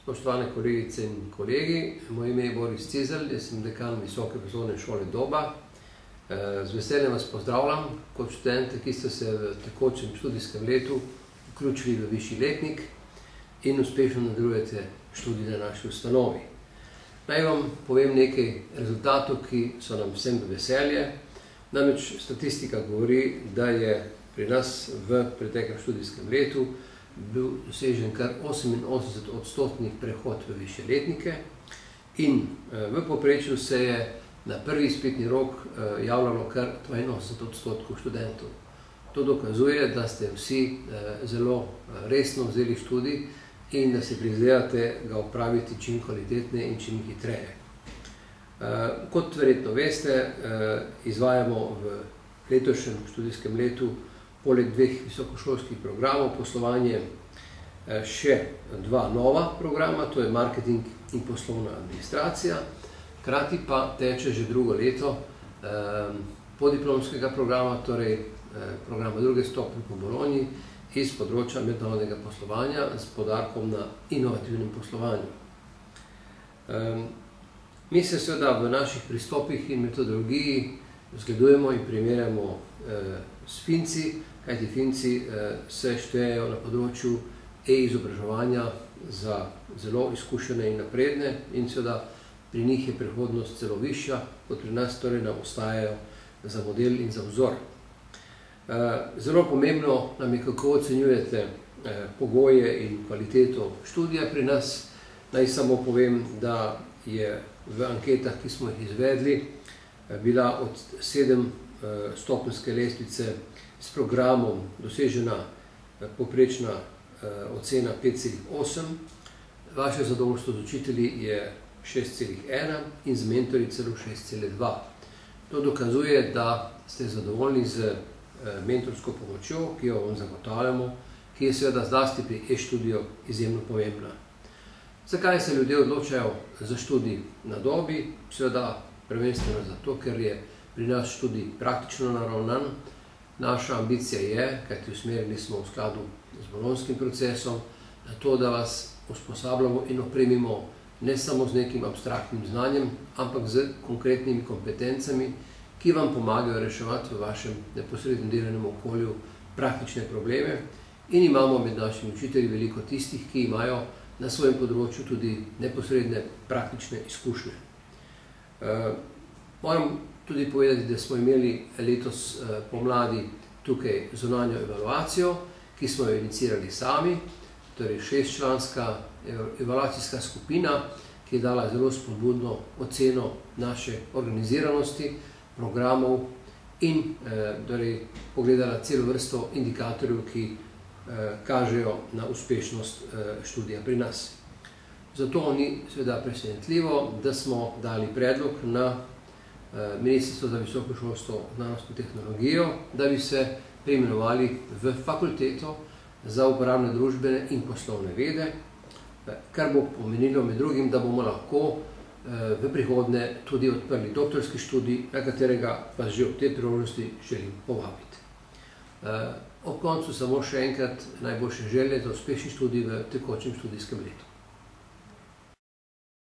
Spoštovane kolegice in kolegi, moje ime je Boris Cizelj, jaz sem dekan Visoke poslovne šole Doba. Z veseljem vas pozdravljam kot študente, ki ste se v tekočem študijskem letu vključili v višji letnik in uspešno nadaljujete študij na naši ustanovi. Naj vam povem nekaj rezultatov, ki so nam vsem v veselje. Namreč statistika govori, da je pri nas v preteklem študijskem letu bil dosežen kar 88% prehod v višje letnike in v povprečju se je na prvi izpitni rok javljalo kar 82% študentov. To dokazuje, da ste vsi zelo resno vzeli študij in da se prizadevate ga opraviti čim kvalitetneje in čim hitreje. Kot verjetno veste, izvajamo v letošnjem študijskem letu poleg dveh visokošolskih programov poslovanje še dva nova programa, to je marketing in poslovna administracija. Hkrati pa teče že drugo leto podiplomskega programa, torej programa druge stopnje po Bologni iz področja mednarodnega poslovanja s poudarkom na inovativnem poslovanju. Mi se seveda v naših pristopih in metodologiji zgledujemo in primerjamo s Finci, kajti Finci se štejejo na področju e-izobraževanja za zelo izkušene in napredne in seveda pri njih je prihodnost celo višja, kot pri nas, torej nam ostajajo za model in za vzor. Zelo pomembno nam je, kako ocenjujete pogoje in kvaliteto študija pri nas. Naj samo povem, da je v anketah, ki smo jih izvedli, bila od 7-stopenjske lestvice s programom dosežena povprečna ocena 5,8, vaše zadovoljstvo z učitelji je 6,1 in z mentorji celo 6,2. To dokazuje, da ste zadovoljni z mentorsko pomočjo, ki jo vam zagotavljamo, ki je seveda zlasti pri e-študiju izjemno pomembna. Zakaj se ljudje odločajo za študij na Dobi? Seveda prvenstveno zato, ker je pri nas študij praktično naravnan. Naša ambicija je, kajti usmerjeni smo v skladu z bolonjskim procesom, na to, da vas usposabljamo in opremimo ne samo z nekim abstraktnim znanjem, ampak z konkretnimi kompetencami, ki vam pomagajo reševati v vašem neposrednem delovnem okolju praktične probleme. In imamo med našimi učitelji veliko tistih, ki imajo na svojem področju tudi neposredne praktične izkušnje. Moram tudi povedati, da smo imeli letos pomladi tukaj zunanjo evaluacijo, ki smo jo inicirali sami, torej 6-članska evaluacijska skupina, ki je dala zelo spodbudno oceno naše organiziranosti, programov in pogledala celo vrsto indikatorjev, ki kažejo na uspešnost študija pri nas. Zato ni seveda presenetljivo, da smo dali predlog na Ministrstvo za visoko šolstvo, znanost in tehnologijo, da bi se preimenovali v fakulteto za uporabne družbene in poslovne vede, kar bo pomenilo med drugim, da bomo lahko v prihodnje tudi odprli doktorski študij, na katerega vas že ob tej priložnosti želim povabiti. Ob koncu samo še enkrat najboljše želje za uspešen študij v tekočem študijskem letu.